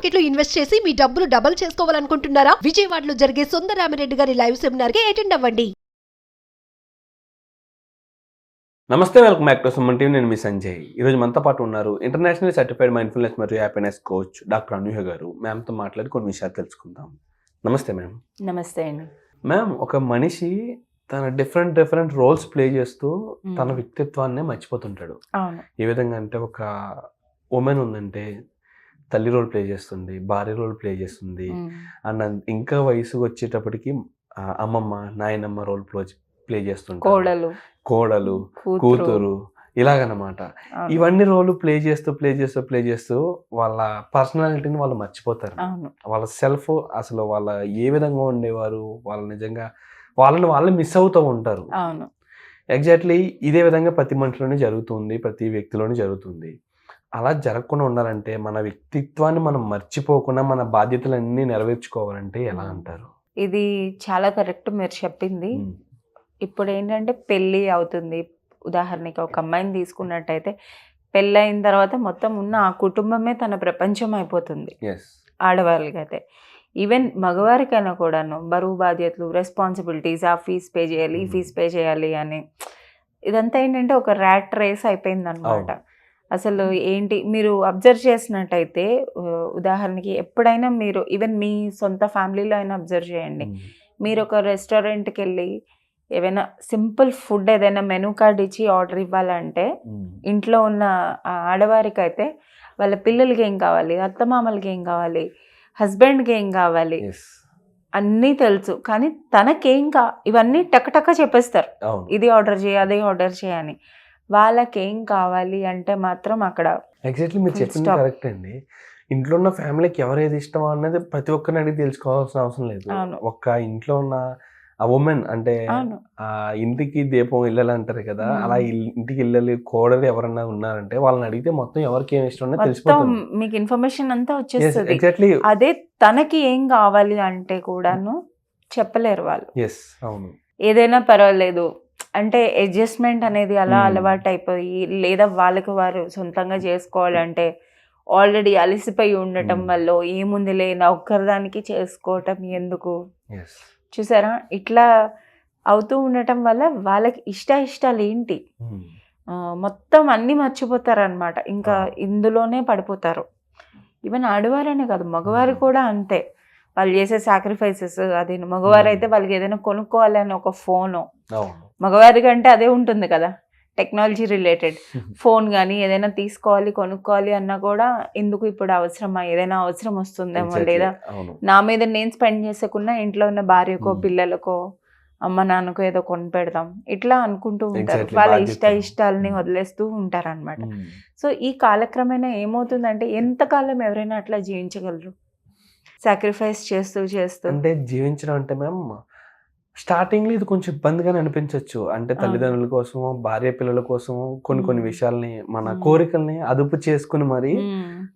Market లో invest చేసి మీ డబ్బులు డబుల్ చేసుకోవాలనుకుంటున్నారా? విజయవాడలో జరిగే సుందరరామిరెడ్డి గారి లైవ్ సెమినార్ కి అటెండ్ అవ్వండి. నమస్తే, welcome back to Suman TV. నేను మీ సంజయ్. ఈరోజు మనతో పాటు ఉన్నారు ఇంటర్నేషనల్ సర్టిఫైడ్ మైండ్ఫుల్నెస్ మరియు హ్యాపీనెస్ కోచ్ డాక్టర్ అనూహ్య గారు. మ్యామ్తో మాట్లాడి కొన్ని విషయాలు తెలుసుకుందాం. నమస్తే మ్యామ్. నమస్తే అండి. మ్యామ్, ఒక మనిషి తన డిఫరెంట్ రోల్స్ ప్లే చేస్తూ తన వ్యక్తిత్వాన్ని మర్చిపోతుంటాడు. అవును. ఏ విధంగా అంటే, ఒక ఉమెన్ ఉందంటే తల్లి రోల్ ప్లే చేస్తుంది, భార్య రోల్ ప్లే చేస్తుంది, అండ్ ఇంకా వయసు వచ్చేటప్పటికి అమ్మమ్మ, నాయనమ్మ రోల్ ప్లే చేస్తుంటారు, కోడలు, కూతురు, ఇలాగనమాట. ఇవన్నీ రోల్ ప్లే చేస్తూ వాళ్ళ పర్సనాలిటీని వాళ్ళు మర్చిపోతారు. వాళ్ళ సెల్ఫ్, అసలు వాళ్ళ ఏ విధంగా ఉండేవారు, వాళ్ళు నిజంగా వాళ్ళని మిస్ అవుతూ ఉంటారు. ఎగ్జాక్ట్లీ ఇదే విధంగా ప్రతి మనిషిలోనే జరుగుతుంది, ప్రతి వ్యక్తిలోనే జరుగుతుంది. అలా జరగకుండా ఉండాలంటే, మన వ్యక్తిత్వాన్ని మనం మర్చిపోకుండా మన బాధ్యతలన్నీ నెరవేర్చుకోవాలంటే ఎలా అంటారు? ఇది చాలా కరెక్ట్ మీరు చెప్పింది. ఇప్పుడు ఏంటంటే పెళ్ళి అవుతుంది, ఉదాహరణకి ఒక అమ్మాయిని తీసుకున్నట్టయితే పెళ్ళైన తర్వాత మొత్తం ఉన్న ఆ కుటుంబమే తన ప్రపంచం అయిపోతుంది ఆడవాళ్ళకైతే. ఈవెన్ మగవారికైనా కూడాను బరువు బాధ్యతలు, రెస్పాన్సిబిలిటీస్, ఆ ఫీజ్ పే చేయాలి, ఈ ఫీజ్ పే చేయాలి అని ఇదంతా ఏంటంటే ఒక ర్యాట్ రేస్ అయిపోయింది అనమాట. అసలు ఏంటి మీరు అబ్జర్వ్ చేసినట్టయితే, ఉదాహరణకి ఎప్పుడైనా మీరు ఈవెన్ మీ సొంత ఫ్యామిలీలో అయినా అబ్జర్వ్ చేయండి. మీరు ఒక రెస్టారెంట్కి వెళ్ళి ఏవైనా సింపుల్ ఫుడ్ ఏదైనా మెనూ కార్డ్ ఇచ్చి ఆర్డర్ ఇవ్వాలంటే, ఇంట్లో ఉన్న ఆడవారికి అయితే వాళ్ళ పిల్లలకి ఏం కావాలి, అత్తమామలకి ఏం కావాలి, హస్బెండ్కి ఏం కావాలి అన్నీ తెలుసు. కానీ తనకేం ఇవన్నీ టకటక చెప్పేస్తారు, ఇది ఆర్డర్ చేయి, అదే ఆర్డర్ చేయని. వాళ్ళకేం కావాలి అంటే మాత్రం అక్కడ ఎగ్జాక్ట్లీ మీరు చెప్పింది కరెక్ట్ అండి. ఇంట్లో ఉన్న ఫ్యామిలీకి ఎవరేది ఇష్టం అనేది ప్రతి ఒక్కరిని అడిగి తెలుసుకోవాల్సిన అవసరం లేదు. ఒక్క ఇంట్లో ఉన్న ఆ ఉమెన్ అంటే ఆ ఇంటికి దీపం ఇళ్ళలు అంటారు కదా, అలా ఇంటికి ఇళ్ళలు కోడలు ఎవరన్నా ఉన్నారంటే వాళ్ళని అడిగితే మొత్తం ఎవరికి ఏమి ఇష్టం తెలిసిపోతుంది, మీకు ఇన్ఫర్మేషన్ అంతా వచ్చేస్తుంది. ఎగ్జాక్ట్లీ అదే తనకి ఏం కావాలి అంటే కూడాను చెప్పలేరు వాళ్ళు. అవును. ఏదైనా పర్వాలేదు అంటే అడ్జస్ట్మెంట్ అనేది అలా అలవాటు అయిపోయి, లేదా వాళ్ళకి వారు సొంతంగా చేసుకోవాలంటే ఆల్రెడీ అలసిపోయి ఉండటం వల్ల ఏముంది లేనా ఒక్కరిదానికి చేసుకోవటం ఎందుకు, చూసారా, ఇట్లా అవుతూ ఉండటం వల్ల వాళ్ళకి ఇష్టాలు ఏంటి మొత్తం అన్నీ మర్చిపోతారు అనమాట. ఇంకా ఇందులోనే పడిపోతారు. ఈవెన్ ఆడవారనే కాదు, మగవారు కూడా అంతే. వాళ్ళు చేసే సాక్రిఫైసెస్ అది. మగవారు అయితే వాళ్ళకి ఏదైనా కొనుక్కోవాలి అని ఒక ఫోను, మగవారి కంటే అదే ఉంటుంది కదా, టెక్నాలజీ రిలేటెడ్ ఫోన్ కానీ ఏదైనా తీసుకోవాలి కొనుక్కోవాలి అన్నా కూడా ఎందుకు ఇప్పుడు అవసరమా, ఏదైనా అవసరం వస్తుందేమో, లేదా నా మీద నేను స్పెండ్ చేసేకున్నా ఇంట్లో ఉన్న భార్యకో పిల్లలకో అమ్మ నాన్నకో ఏదో కొని పెడదాం ఇట్లా అనుకుంటూ ఉంటారు. వాళ్ళ ఇష్టాలని వదిలేస్తూ ఉంటారు అనమాట. సో ఈ కాలక్రమేణా ఏమవుతుందంటే, ఎంతకాలం ఎవరైనా అట్లా జీవించగలరు? సాక్రిఫైస్ చేస్తూ అంటే జీవించడం అంటే మ్యామ్ స్టార్టింగ్లో ఇది కొంచెం ఇబ్బందిగానే అనిపించవచ్చు. అంటే తల్లిదండ్రుల కోసం, భార్య పిల్లల కోసం కొన్ని విషయాల్ని, మన కోరికల్ని అదుపు చేసుకుని మరి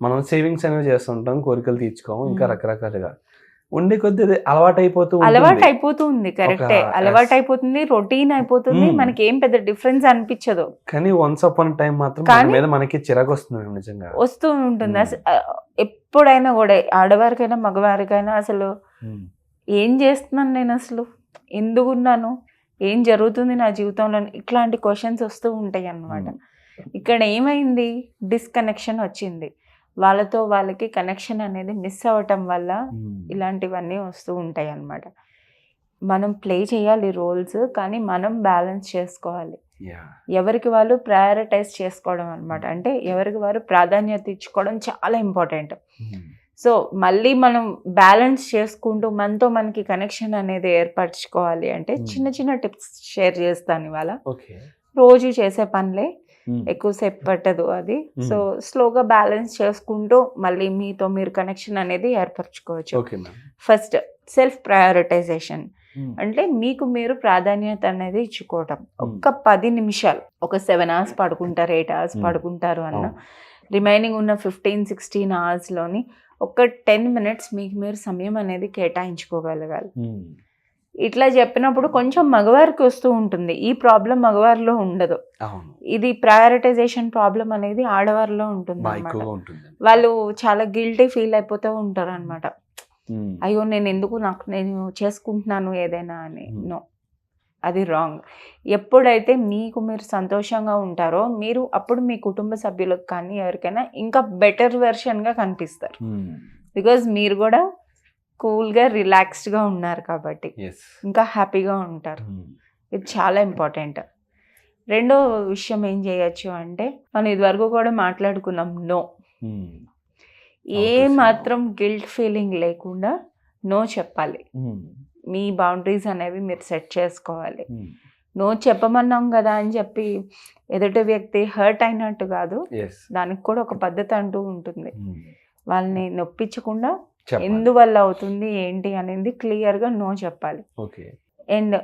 మనం సేవింగ్స్ అనేవి చేస్తుంటాం, కోరికలు తీర్చుకోము, ఇంకా రకరకాలుగా ఉండే కొద్ది అలవాటు అయిపోతుంది. కరెక్టే, అలవాటు అయిపోతుంది, రొటీన్ అయిపోతుంది, మనకి ఏం పెద్ద డిఫరెన్స్ అనిపించదు. కానీ వన్స్ అపాన్ టైం మాత్రం మీద మనకి చిరాకు వస్తుంది, నిజంగా వస్తూ ఉంటుంది. ఎప్పుడైనా కూడా ఆడవారికైనా మగవారికైనా అసలు ఏం చేస్తున్నాను నేను, అసలు ఎందుకున్నాను, ఏం జరుగుతుంది నా జీవితంలో, ఇట్లాంటి క్వశ్చన్స్ వస్తూ ఉంటాయి అన్నమాట. ఇక్కడ ఏమైంది, డిస్కనెక్షన్ వచ్చింది, వాళ్ళతో వాళ్ళకి కనెక్షన్ అనేది మిస్ అవ్వటం వల్ల ఇలాంటివన్నీ వస్తూ ఉంటాయి అన్నమాట. మనం ప్లే చేయాలి రోల్స్, కానీ మనం బ్యాలెన్స్ చేసుకోవాలి. ఎవరికి వాళ్ళు ప్రయారిటైజ్ చేసుకోవడం అనమాట. అంటే ఎవరికి వారు ప్రాధాన్యత ఇచ్చుకోవడం చాలా ఇంపార్టెంట్. సో మళ్ళీ మనం బ్యాలెన్స్ చేసుకుంటూ మనతో మనకి కనెక్షన్ అనేది ఏర్పరచుకోవాలి అంటే చిన్న చిన్న టిప్స్ షేర్ చేస్తాను ఇవాళ. రోజు చేసే పనులే, ఎక్కువసేపు పట్టదు అది. సో స్లోగా బ్యాలెన్స్ చేసుకుంటూ మళ్ళీ మీతో మీరు కనెక్షన్ అనేది ఏర్పరచుకోవచ్చు. ఫస్ట్ సెల్ఫ్ ప్రయారిటైజేషన్ అంటే మీకు మీరు ప్రాధాన్యత అనేది ఇచ్చుకోవటం. ఒక్క 10 నిమిషాలు, ఒక 7 hours పడుకుంటారు, 8 hours పడుకుంటారు అన్న రిమైనింగ్ ఉన్న 15-16 hours ఒక 10 minutes మీకు మీరు సమయం అనేది కేటాయించుకోగలగాలి. ఇట్లా చెప్పినప్పుడు కొంచెం మగవారికి వస్తూ ఉంటుంది. ఈ ప్రాబ్లం మగవారిలో ఉండదు. అవును, ఇది ప్రయారిటైజేషన్ ప్రాబ్లం అనేది ఆడవారిలో ఉంటుంది బాగా అన్నమాట. ఎక్కువగా ఉంటుంది. వాళ్ళు చాలా గిల్టీ ఫీల్ అయిపోతూ ఉంటారు అనమాట. అయ్యో నేను ఎందుకు నేను చేసుకుంటున్నాను ఏదైనా అని. నో, అది రాంగ్. ఎప్పుడైతే మీకు మీరు సంతోషంగా ఉంటారో మీరు అప్పుడు మీ కుటుంబ సభ్యులకు కానీ ఎవరికైనా ఇంకా బెటర్ వెర్షన్గా కనిపిస్తారు. బికాజ్ మీరు కూడా కూల్గా రిలాక్స్డ్గా ఉన్నారు కాబట్టి ఇంకా హ్యాపీగా ఉంటారు. ఇది చాలా ఇంపార్టెంట్. రెండో విషయం ఏం చేయొచ్చు అంటే మనం ఇదివరకు కూడా మాట్లాడుకున్నాం, నో. ఏ మాత్రం గిల్ట్ ఫీలింగ్ లేకుండా నో చెప్పాలి. మీ బౌండరీస్ అనేవి మీరు సెట్ చేసుకోవాలి. నో చెప్పమన్నాం కదా అని చెప్పి ఎదుటి వ్యక్తి హర్ట్ అయినట్టు కాదు, దానికి కూడా ఒక పద్ధతి అంటూ ఉంటుంది. వాళ్ళని నొప్పించకుండా ఎందువల్ల అవుతుంది ఏంటి అనేది క్లియర్గా నో చెప్పాలి. అండ్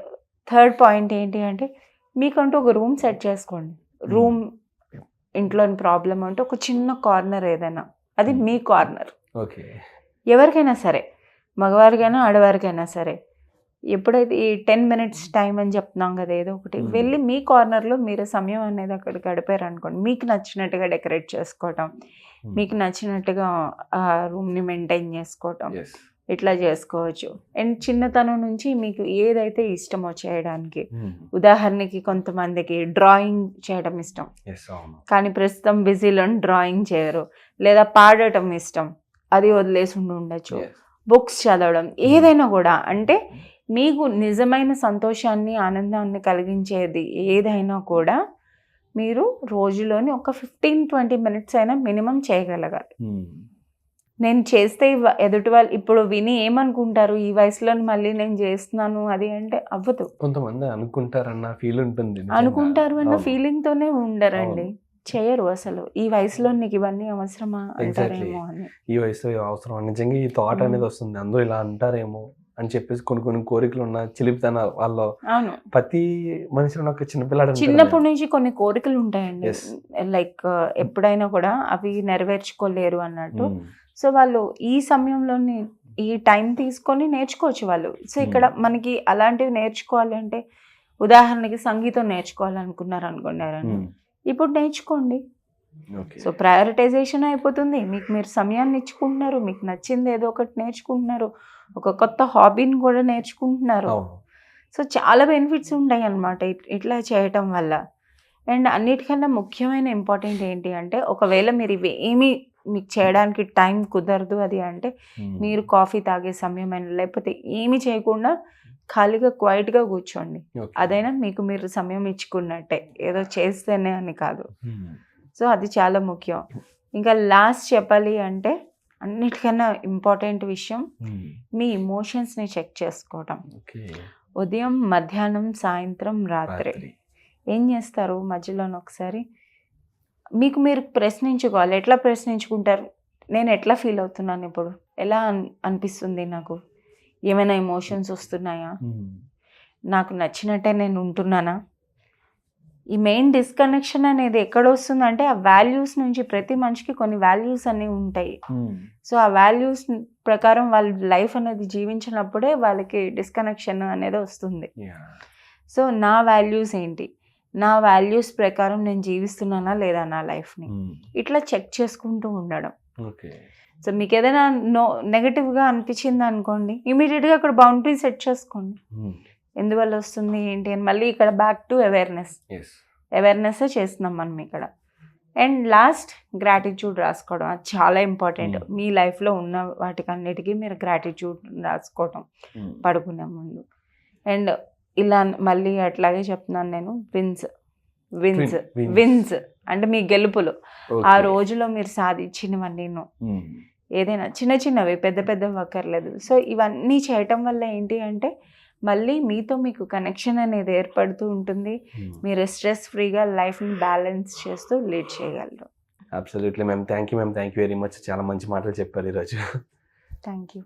థర్డ్ పాయింట్ ఏంటి అంటే మీకంటూ ఒక రూమ్ సెట్ చేసుకోండి. రూమ్ ఇంట్లోని ప్రాబ్లం అంటే ఒక చిన్న కార్నర్ ఏదైనా, అది మీ కార్నర్. ఎవరికైనా సరే, మగవారికైనా ఆడవారికైనా సరే, ఎప్పుడైతే ఈ 10 minutes టైం అని చెప్తున్నాం కదా, ఏదో ఒకటి వెళ్ళి మీ కార్నర్లో మీరు సమయం అనేది అక్కడ గడిపారు అనుకోండి. మీకు నచ్చినట్టుగా డెకరేట్ చేసుకోవటం, మీకు నచ్చినట్టుగా ఆ రూమ్ని మెయింటైన్ చేసుకోవటం, ఇట్లా చేసుకోవచ్చు. అండ్ చిన్నతనం నుంచి మీకు ఏదైతే ఇష్టమో చేయడానికి, ఉదాహరణకి కొంతమందికి డ్రాయింగ్ చేయడం ఇష్టం కానీ ప్రస్తుతం బిజీలో డ్రాయింగ్ చేయరు, లేదా పాడటం ఇష్టం, అది వదిలేసి ఉండొచ్చు. బుక్స్ చదవడం, ఏదైనా కూడా, అంటే మీకు నిజమైన సంతోషాన్ని ఆనందాన్ని కలిగించేది ఏదైనా కూడా మీరు రోజులోని ఒక 15-20 minutes అయినా మినిమం చేయగలగాలి. నేను చేస్తే ఎదుటి వాళ్ళు ఇప్పుడు విని ఏమనుకుంటారు, ఈ వయసులో మళ్ళీ నేను చేస్తున్నాను అది అంటే అవ్వదు. కొంతమంది అనుకుంటారన్న ఫీల్ ఉంటుంది. అనుకుంటారు అన్న ఫీలింగ్ తోనే ఉండరండి, చేయరు అసలు. ఈ వయసులో నీకు ఇవన్నీ అవసరమా అంటారేమో అని. ఈ వయసులో అవసరం నిజంగా ఈ థాట్ అనేది వస్తుంది, అందరూ ఇలా అంటారేమో అని చెప్పేసి కొన్ని కోరికలు ఉన్న చిలిపితన వాళ్ళు. అవును, ప్రతి మనిషిలో ఒక చిన్నపిల్లాడు చిన్నప్పటి నుంచి కొన్ని కోరికలు ఉంటాయండి. లైక్ ఎప్పుడైనా కూడా అవి నెరవేర్చుకోలేరు అన్నట్టు. సో వాళ్ళు ఈ సమయంలోని ఈ టైం తీసుకొని నేర్చుకోవచ్చు వాళ్ళు. సో ఇక్కడ మనకి అలాంటివి నేర్చుకోవాలి అంటే, ఉదాహరణకి సంగీతం నేర్చుకోవాలనుకున్నారు అనుకున్నారని, ఇప్పుడు నేర్చుకోండి. సో ప్రయారిటైజేషన్ అయిపోతుంది, మీకు మీరు సమయాన్ని ఇచ్చుకుంటున్నారు, మీకు నచ్చింది ఏదో ఒకటి నేర్చుకుంటున్నారు, ఒక కొత్త హాబీని కూడా నేర్చుకుంటున్నారు. సో చాలా బెనిఫిట్స్ ఉంటాయి అన్నమాట ఇట్లా చేయటం వల్ల. అండ్ అన్నిటికన్నా ముఖ్యమైన ఇంపార్టెంట్ ఏంటి అంటే, ఒకవేళ మీరు ఇవేమీ మీకు చేయడానికి టైం కుదరదు అది అంటే, మీరు కాఫీ తాగే సమయం అయినా లేకపోతే ఏమీ చేయకుండా ఖాళీగా క్వైట్గా కూర్చోండి. అదైనా మీకు మీరు సమయం ఇచ్చుకున్నట్టే, ఏదో చేస్తేనే అని కాదు. సో అది చాలా ముఖ్యం. ఇంకా లాస్ట్ చెప్పాలి అంటే, అన్నిటికన్నా ఇంపార్టెంట్ విషయం మీ ఇమోషన్స్ని చెక్ చేసుకోవటం. ఉదయం, మధ్యాహ్నం, సాయంత్రం, రాత్రి ఏం చేస్తారు మధ్యలోని ఒకసారి మీకు మీరు ప్రశ్నించుకోవాలి. ఎట్లా ప్రశ్నించుకుంటారు, నేను ఎట్లా ఫీల్ అవుతున్నాను, ఇప్పుడు ఎలా అనిపిస్తుంది, నాకు ఏమైనా ఎమోషన్స్ వస్తున్నాయా, నాకు నచ్చినట్టే నేను ఉంటున్నానా. ఈ మెయిన్ డిస్కనెక్షన్ అనేది ఎక్కడ వస్తుందంటే ఆ వాల్యూస్ నుంచి. ప్రతి మనిషికి కొన్ని వాల్యూస్ అనేవి ఉంటాయి. సో ఆ వాల్యూస్ ప్రకారం వాళ్ళ లైఫ్ అనేది జీవించినప్పుడే వాళ్ళకి డిస్కనెక్షన్ అనేది వస్తుంది. సో నా వాల్యూస్ ఏంటి, నా వాల్యూస్ ప్రకారం నేను జీవిస్తున్నానా లేదా నా లైఫ్ని, ఇట్లా చెక్ చేసుకుంటూ ఉండడం. సో మీకు ఏదైనా నెగటివ్గా అనిపించింది అనుకోండి, ఇమీడియట్గా అక్కడ బౌండరీ సెట్ చేసుకోండి. ఎందువల్ల వస్తుంది ఏంటి అని. మళ్ళీ ఇక్కడ బ్యాక్ టు అవేర్నెస్ చేస్తున్నాం మనం ఇక్కడ. అండ్ లాస్ట్ గ్రాటిట్యూడ్ రాసుకోవడం, అది చాలా ఇంపార్టెంట్. మీ లైఫ్లో ఉన్న వాటికన్నిటికీ మీరు గ్రాటిట్యూడ్ రాసుకోవటం పడుకునే ముందు. అండ్ ఇలా మళ్ళీ అట్లాగే చెప్తున్నాను నేను, విన్స్ అంటే మీ గెలుపులు, ఆ రోజులో మీరు సాధించినవన్నీ, ఏదైనా చిన్న చిన్నవి, పెద్ద పెద్దవి అక్కర్లేదు. సో ఇవన్నీ చేయటం వల్ల ఏంటి అంటే మళ్ళీ మీతో మీకు కనెక్షన్ అనేది ఏర్పడుతూ ఉంటుంది. మీరు స్ట్రెస్ ఫ్రీగా లైఫ్ని బ్యాలెన్స్ చేస్తూ లీడ్ చేయగలరు. Absolutely ma'am, thank you very much. చాలా మంచి మాటలు చెప్పారు ఈరోజు. Thank you.